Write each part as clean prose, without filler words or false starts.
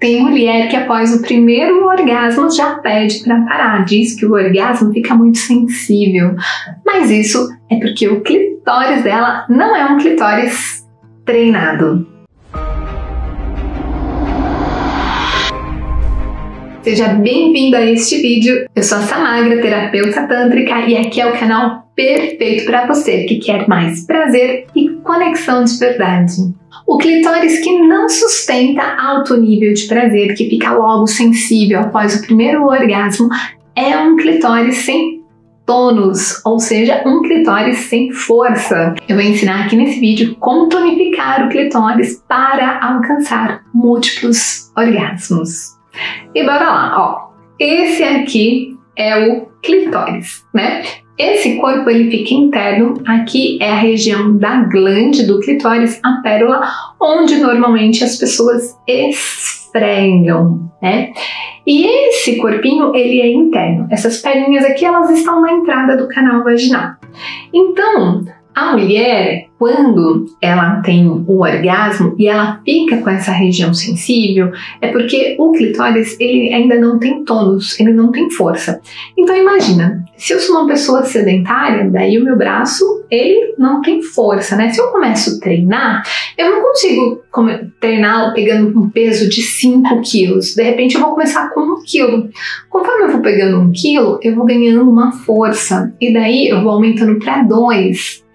Tem mulher que após o primeiro orgasmo já pede para parar, diz que o orgasmo fica muito sensível, mas isso é porque o clitóris dela não é um clitóris treinado. Seja bem-vindo a este vídeo, eu sou a Samagra, terapeuta tântrica, e aqui é o canal perfeito para você que quer mais prazer e conexão de verdade. O clitóris que não sustenta alto nível de prazer, que fica logo sensível após o primeiro orgasmo, é um clitóris sem tônus, ou seja, um clitóris sem força. Eu vou ensinar aqui nesse vídeo como tonificar o clitóris para alcançar múltiplos orgasmos. E bora lá, ó. Esse aqui é o clitóris, né? Esse corpo ele fica interno, aqui é a região da glande do clitóris, a pérola, onde normalmente as pessoas esfregam, né? E esse corpinho ele é interno. Essas perninhas aqui elas estão na entrada do canal vaginal. Então, a mulher, quando ela tem o orgasmo e ela fica com essa região sensível, é porque o clitóris ele ainda não tem tônus, ele não tem força. Então imagina, se eu sou uma pessoa sedentária, daí o meu braço ele não tem força, né? Se eu começo a treinar, eu não consigo treinar pegando um peso de 5 quilos. De repente eu vou começar com 1 quilo. Conforme eu vou pegando 1 quilo, eu vou ganhando uma força. E daí eu vou aumentando para 2.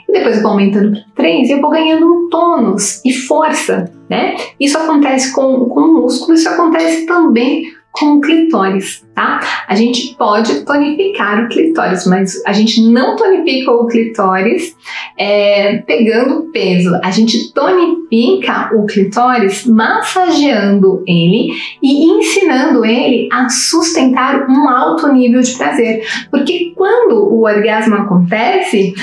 E depois eu vou aumentando para 3 e eu vou ganhando um tônus e força, né? Isso acontece com o músculo, isso acontece também com o clitóris, tá? A gente pode tonificar o clitóris, mas a gente não tonifica o clitóris pegando peso. A gente tonifica o clitóris massageando ele e ensinando ele a sustentar um alto nível de prazer. Porque quando o orgasmo acontece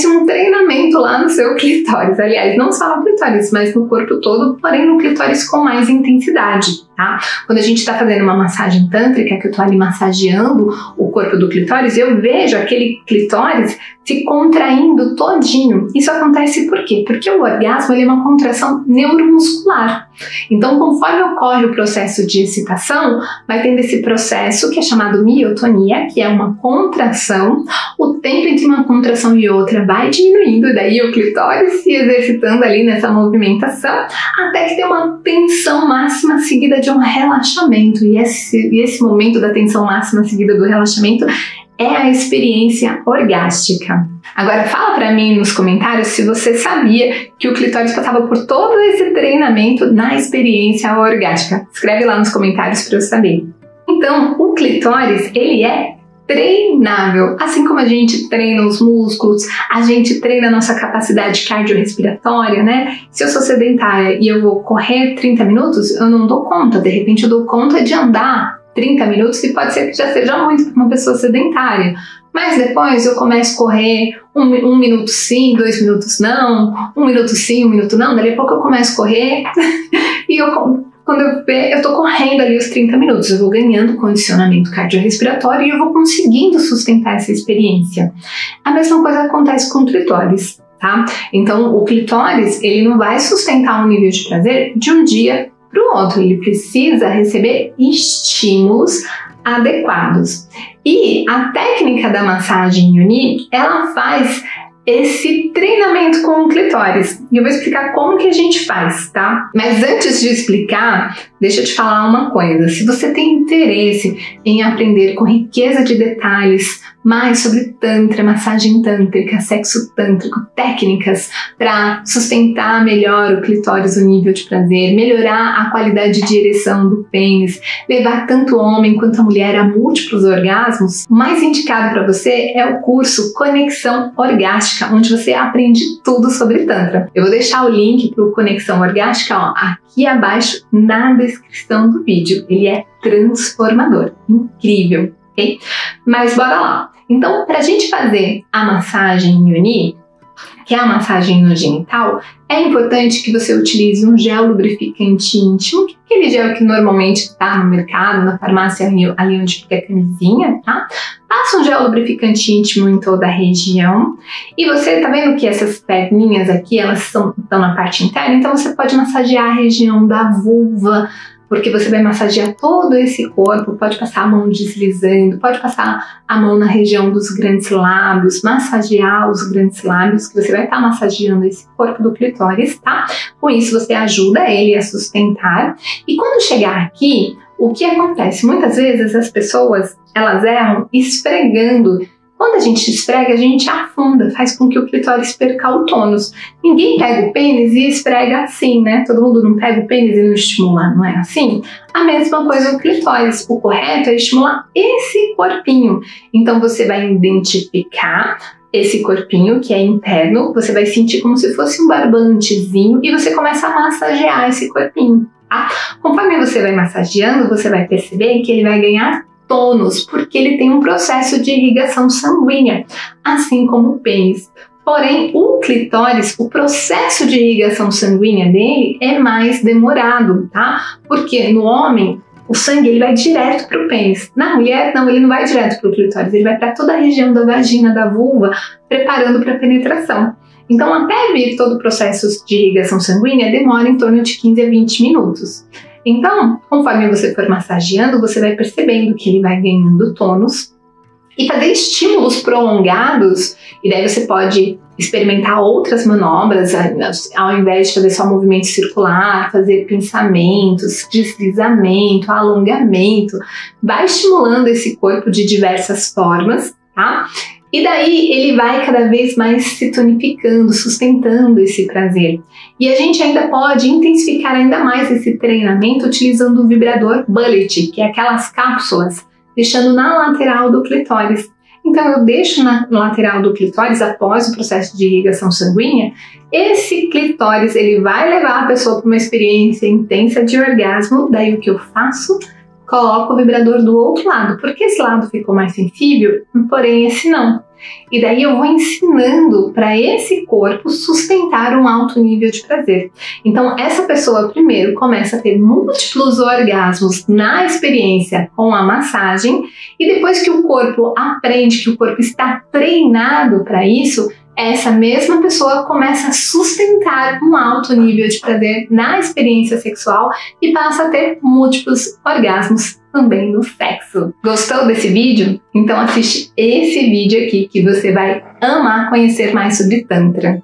um treinamento lá no seu clitóris. Aliás, não só no clitóris, mas no corpo todo, porém no clitóris com mais intensidade, tá? Quando a gente está fazendo uma massagem tântrica, que eu tô ali massageando o corpo do clitóris, eu vejo aquele clitóris se contraindo todinho. Isso acontece por quê? Porque o orgasmo ele é uma contração neuromuscular. Então, conforme ocorre o processo de excitação, vai tendo esse processo que é chamado miotonia, que é uma contração. O tempo entre uma contração e outra vai diminuindo, e daí o clitóris se exercitando ali nessa movimentação, até que tem uma tensão máxima seguida de um relaxamento. E esse momento da tensão máxima seguida do relaxamento é a experiência orgástica. Agora fala pra mim nos comentários se você sabia que o clitóris passava por todo esse treinamento na experiência orgástica. Escreve lá nos comentários para eu saber. Então, o clitóris, ele é treinável. Assim como a gente treina os músculos, a gente treina a nossa capacidade cardiorrespiratória, né? Se eu sou sedentária e eu vou correr 30 minutos, eu não dou conta. De repente eu dou conta de andar 30 minutos, que pode ser que já seja muito para uma pessoa sedentária. Mas depois eu começo a correr um minuto sim, 2 minutos não, 1 minuto sim, 1 minuto não. Dali a pouco eu começo a correr e quando eu tô correndo ali os 30 minutos, eu vou ganhando condicionamento cardiorrespiratório e eu vou conseguindo sustentar essa experiência. A mesma coisa acontece com o clitóris, tá? Então o clitóris, ele não vai sustentar um nível de prazer de um dia para o outro, ele precisa receber estímulos adequados. E a técnica da massagem Yoni, ela faz esse treinamento com o clitóris. E eu vou explicar como que a gente faz, tá? Mas antes de explicar, deixa eu te falar uma coisa. Se você tem interesse em aprender com riqueza de detalhes mais sobre tantra, massagem tântrica, sexo tântrico, técnicas para sustentar melhor o clitóris, o nível de prazer, melhorar a qualidade de ereção do pênis, levar tanto o homem quanto a mulher a múltiplos orgasmos, o mais indicado para você é o curso Conexão Orgástica, onde você aprende tudo sobre tantra. Eu vou deixar o link para o Conexão Orgástica aqui abaixo na descrição do vídeo. Ele é transformador, incrível, ok? Mas bora lá. Então, para a gente fazer a massagem Yoni, que é a massagem no genital, é importante que você utilize um gel lubrificante íntimo, que é aquele gel que normalmente está no mercado, na farmácia, ali onde fica a camisinha, tá? Passa um gel lubrificante íntimo em toda a região. E você tá vendo que essas perninhas aqui, elas estão na parte interna, então você pode massagear a região da vulva, porque você vai massagear todo esse corpo, pode passar a mão deslizando, pode passar a mão na região dos grandes lábios, massagear os grandes lábios, que você vai estar massageando esse corpo do clitóris, tá? Com isso você ajuda ele a sustentar. E quando chegar aqui, o que acontece? Muitas vezes as pessoas, elas erram esfregando. Quando a gente esfrega, a gente afunda, faz com que o clitóris perca o tônus. Ninguém pega o pênis e esfrega assim, né? Todo mundo não pega o pênis e não estimula, não é assim? A mesma coisa o clitóris. O correto é estimular esse corpinho. Então você vai identificar esse corpinho que é interno, você vai sentir como se fosse um barbantezinho e você começa a massagear esse corpinho, tá? Conforme você vai massageando, você vai perceber que ele vai ganhar tônus, porque ele tem um processo de irrigação sanguínea, assim como o pênis. Porém, o clitóris, o processo de irrigação sanguínea dele é mais demorado, tá? Porque no homem, o sangue ele vai direto para o pênis. Na mulher, não, ele não vai direto para o clitóris, ele vai para toda a região da vagina, da vulva, preparando para a penetração. Então, até vir todo o processo de irrigação sanguínea, demora em torno de 15 a 20 minutos. Então, conforme você for massageando, você vai percebendo que ele vai ganhando tônus e fazer estímulos prolongados, e daí você pode experimentar outras manobras, ao invés de fazer só movimento circular, fazer pensamentos, deslizamento, alongamento, vai estimulando esse corpo de diversas formas, tá? E daí ele vai cada vez mais se tonificando, sustentando esse prazer. E a gente ainda pode intensificar ainda mais esse treinamento utilizando o vibrador bullet, que é aquelas cápsulas, deixando na lateral do clitóris. Então eu deixo na lateral do clitóris, após o processo de irrigação sanguínea, esse clitóris ele vai levar a pessoa para uma experiência intensa de orgasmo. Daí o que eu faço? Coloco o vibrador do outro lado, porque esse lado ficou mais sensível, porém esse não. E daí eu vou ensinando para esse corpo sustentar um alto nível de prazer. Então essa pessoa primeiro começa a ter múltiplos orgasmos na experiência com a massagem, e depois que o corpo aprende, que o corpo está treinado para isso, essa mesma pessoa começa a sustentar um alto nível de prazer na experiência sexual e passa a ter múltiplos orgasmos também no sexo. Gostou desse vídeo? Então assiste esse vídeo aqui que você vai amar conhecer mais sobre Tantra.